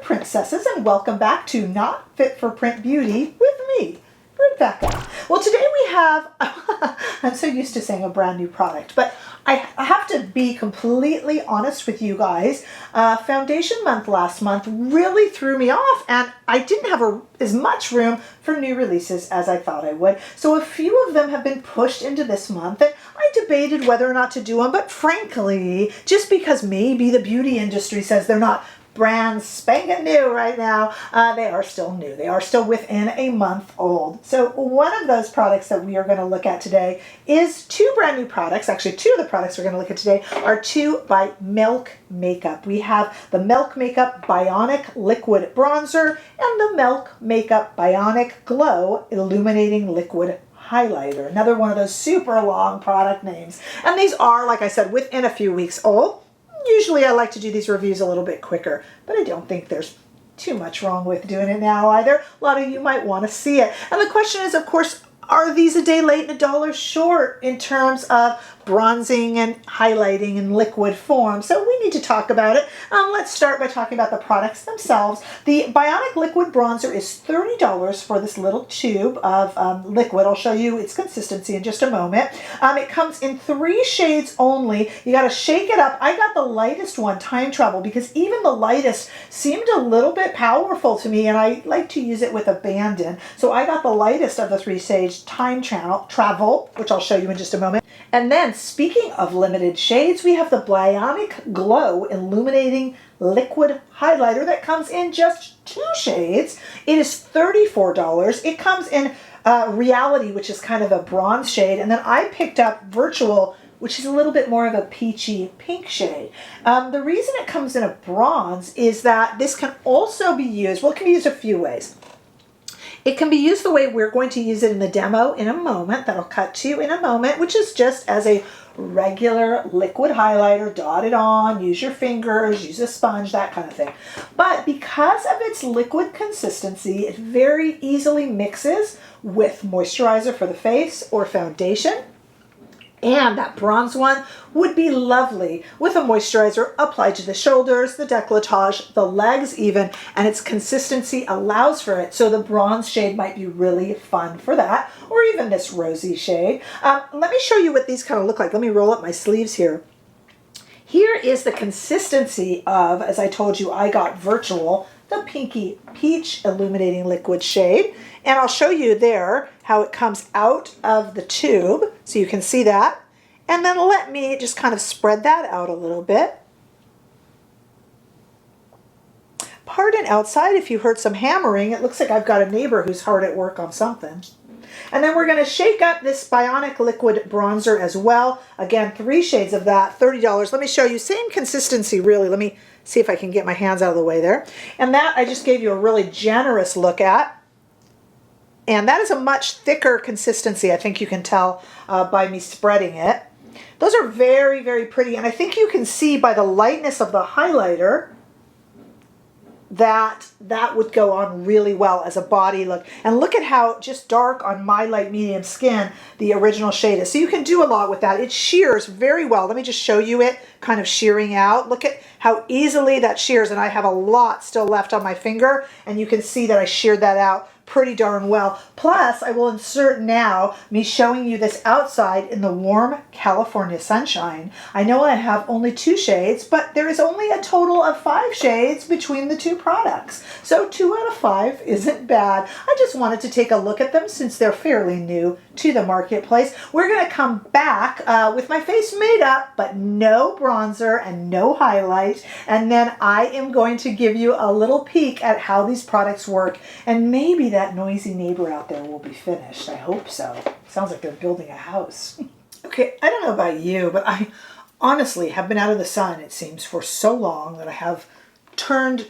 princesses, and welcome back to Not Fit for Print Beauty with me, Beckham. Well, today we have, I'm so used to saying a brand new product, but I have to be completely honest with you guys. Foundation month last month really threw me off, and I didn't have as much room for new releases as I thought I would. So a few of them have been pushed into this month, and I debated whether or not to do them, but frankly, just because maybe the beauty industry says they're not brand spanking new right now, they are still new. They are still within a month old. So one of those products that we are going to look at today is two brand new products. Actually, two of the products we're going to look at today are two by Milk Makeup. We have the Milk Makeup Bionic Liquid Bronzer and the Milk Makeup Bionic Glow Illuminating Liquid Highlighter. Another one of those super long product names. And these are, like I said, within a few weeks old. Usually I like to do these reviews a little bit quicker, but I don't think there's too much wrong with doing it now either. A lot of you might want to see it. And the question is, of course, are these a day late and $1 short in terms of bronzing and highlighting in liquid form? So we need to talk about it. Let's start by talking about the products themselves. The Bionic Liquid Bronzer is $30 for this little tube of liquid. I'll show you its consistency in just a moment. It comes in 3 shades only. You got to shake it up. I got the lightest one, Time Travel, because even the lightest seemed a little bit powerful to me, and I like to use it with abandon. So I got the lightest of the 3 shades, Time Travel, which I'll show you in just a moment. And then, speaking of limited shades, we have the Bionic Glow Illuminating Liquid Highlighter that comes in just 2 shades. It is $34. It comes in Reality, which is kind of a bronze shade, and then I picked up Virtual, which is a little bit more of a peachy pink shade. The reason it comes in a bronze is that this can also be used, well, it can be used a few ways. It can be used the way we're going to use it in the demo in a moment, that I'll cut to in a moment, which is just as a regular liquid highlighter, dot it on, use your fingers, use a sponge, that kind of thing. But because of its liquid consistency, it very easily mixes with moisturizer for the face or foundation. And that bronze one would be lovely with a moisturizer applied to the shoulders, the décolletage, the legs even, and its consistency allows for it. So the bronze shade might be really fun for that, or even this rosy shade. Let me show you what these kind of look like. Let me roll up my sleeves here. Here is the consistency of, as I told you, I got Virtual, the pinky peach illuminating liquid shade. And I'll show you there how it comes out of the tube, so you can see that. And then let me just kind of spread that out a little bit. Pardon outside if you heard some hammering. It looks like I've got a neighbor who's hard at work on something. And then we're going to shake up this Bionic Liquid Bronzer as well. Again, 3 shades of that, $30. Let me show you, same consistency really. Let me see if I can get my hands out of the way there. And that I just gave you a really generous look at. And that is a much thicker consistency, I think you can tell by me spreading it. Those are very, very pretty. And I think you can see by the lightness of the highlighter that that would go on really well as a body look. And look at how just dark on my light medium skin the original shade is. So you can do a lot with that. It shears very well. Let me just show you it kind of shearing out. Look at how easily that shears, and I have a lot still left on my finger, and you can see that I sheared that out pretty darn well. Plus, I will insert now me showing you this outside in the warm California sunshine. I know I have only 2 shades, but there is only a total of 5 shades between the 2 products. So 2 out of 5 isn't bad. I just wanted to take a look at them since they're fairly new to the marketplace. We're going to come back with my face made up, but no bronzer and no highlight. And then I am going to give you a little peek at how these products work, and maybe that noisy neighbor out there will be finished. I hope so. Sounds like they're building a house. Okay, I don't know about you, but I honestly have been out of the sun, it seems, for so long that I have turned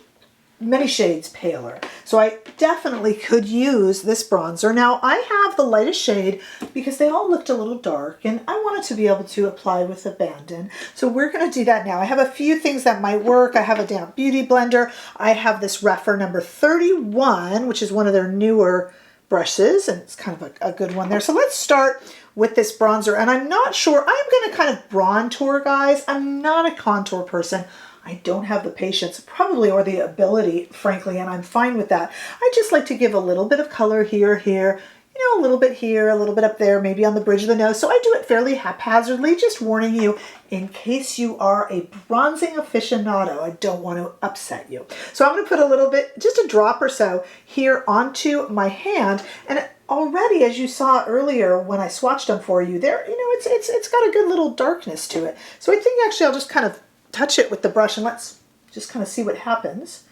many shades paler. So I definitely could use this bronzer. Now I have the lightest shade because they all looked a little dark and I wanted to be able to apply with abandon. So we're going to do that now. I have a few things that might work. I have a damp beauty blender. I have this Rephr number 31, which is one of their newer brushes, and it's kind of a good one there. So let's start with this bronzer, and I'm not sure, I'm going to kind of bronze tour, guys. I'm not a contour person. I don't have the patience probably or the ability, frankly, and I'm fine with that. I just like to give a little bit of color here, you know, a little bit here, a little bit up there, maybe on the bridge of the nose. So I do it fairly haphazardly, just warning you in case you are a bronzing aficionado. I don't want to upset you. So I'm going to put a little bit, just a drop or so here onto my hand. And already, as you saw earlier when I swatched them for you, there, you know, it's got a good little darkness to it. So I think actually I'll just kind of touch it with the brush and let's just kind of see what happens.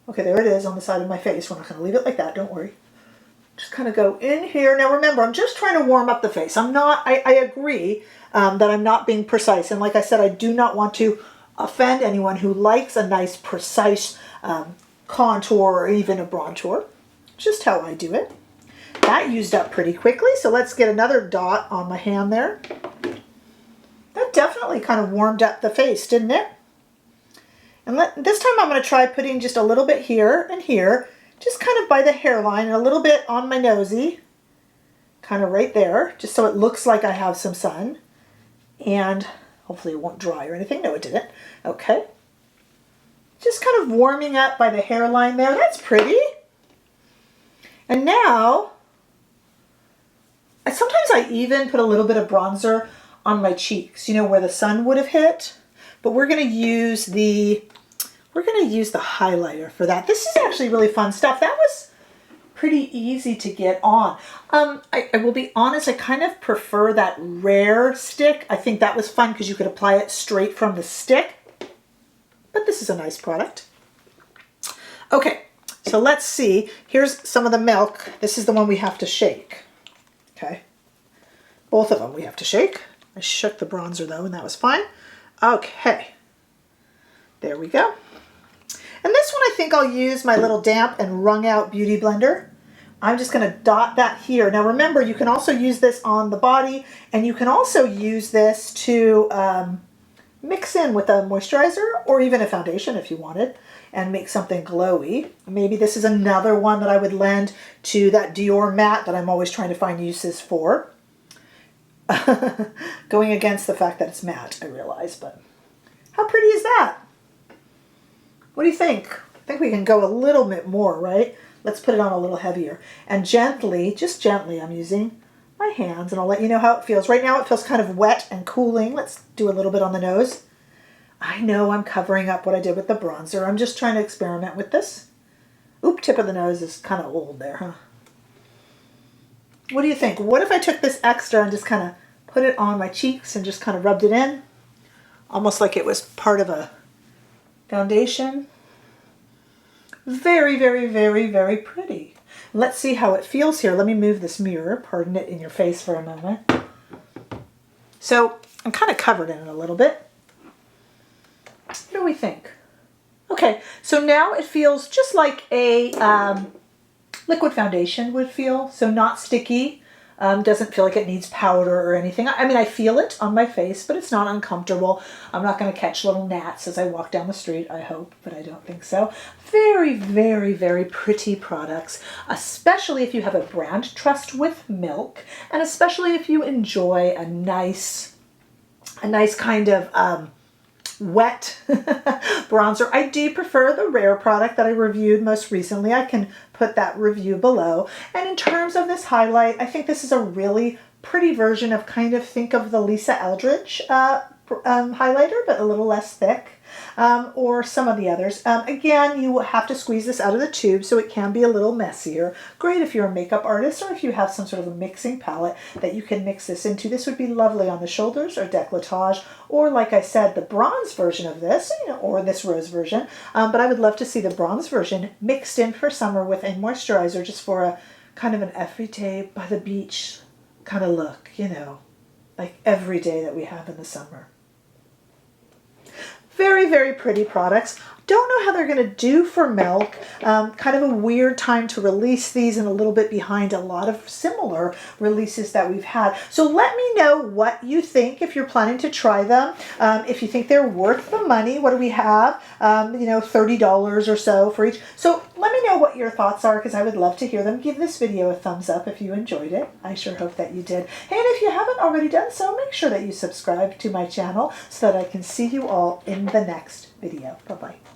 Okay, there it is on the side of my face. We're not going to leave it like that, don't worry. Just kind of go in here. Now remember, I'm just trying to warm up the face. I'm not, I agree that I'm not being precise. And like I said, I do not want to offend anyone who likes a nice, precise contour or even a bronzer. Just how I do it. That used up pretty quickly, so let's get another dot on my hand there. That definitely kind of warmed up the face, didn't it? And this time I'm going to try putting just a little bit here and here, just kind of by the hairline and a little bit on my nosy, kind of right there, just so it looks like I have some sun. And hopefully it won't dry or anything. No, it didn't. Okay. Just kind of warming up by the hairline there. That's pretty. And now, sometimes I even put a little bit of bronzer on my cheeks, you know, where the sun would have hit. But we're going to use the highlighter for that. This is actually really fun stuff. That was pretty easy to get on. I will be honest, I kind of prefer that Rare stick. I think that was fun because you could apply it straight from the stick. But this is a nice product. Okay, so let's see. Here's some of the milk. This is the one we have to shake. Okay, both of them we have to shake. I shook the bronzer though, and that was fine. Okay, there we go. And this one I think I'll use my little damp and wrung out beauty blender. I'm just going to dot that here. Now remember, you can also use this on the body, and you can also use this to mix in with a moisturizer or even a foundation if you wanted, and make something glowy. Maybe this is another one that I would lend to that Dior matte that I'm always trying to find uses for. Going against the fact that it's matte, I realize, but how pretty is that? What do you think? I think we can go a little bit more, right? Let's put it on a little heavier. And gently, just gently, I'm using my hands, and I'll let you know how it feels. Right now it feels kind of wet and cooling. Let's do a little bit on the nose. I know I'm covering up what I did with the bronzer. I'm just trying to experiment with this. Oop, tip of the nose is kind of old there, huh? What do you think? What if I took this extra and just kind of put it on my cheeks and just kind of rubbed it in? Almost like it was part of a foundation. Very, very, very, very pretty. Let's see how it feels here. Let me move this mirror, pardon it, in your face for a moment. So I'm kind of covered in it a little bit. What do we think? Okay, so now it feels just like a liquid foundation would feel, so not sticky. Doesn't feel like it needs powder or anything. I mean, I feel it on my face, but it's not uncomfortable. I'm not going to catch little gnats as I walk down the street, I hope, but I don't think so. Very, very, very pretty products, especially if you have a brand trust with milk, and especially if you enjoy a nice kind of wet bronzer. I do prefer the Rare product that I reviewed most recently. I can put that review below. And in terms of this highlight, I think this is a really pretty version of kind of, think of the Lisa Eldridge highlighter, but a little less thick, or some of the others. Again, you have to squeeze this out of the tube, so it can be a little messier. Great if you're a makeup artist or if you have some sort of a mixing palette that you can mix this into. This would be lovely on the shoulders or décolletage, or like I said, the bronze version of this, you know, or this rose version. But I would love to see the bronze version mixed in for summer with a moisturizer, just for a kind of an everyday by the beach kind of look, you know, like every day that we have in the summer. Very, very pretty products. Don't know how they're going to do for milk. Kind of a weird time to release these, and a little bit behind a lot of similar releases that we've had. So let me know what you think if you're planning to try them. If you think they're worth the money. What do we have? You know, $30 or so for each. So let me know what your thoughts are, because I would love to hear them. Give this video a thumbs up if you enjoyed it. I sure hope that you did. And if you haven't already done so, make sure that you subscribe to my channel so that I can see you all in the next video. Bye-bye.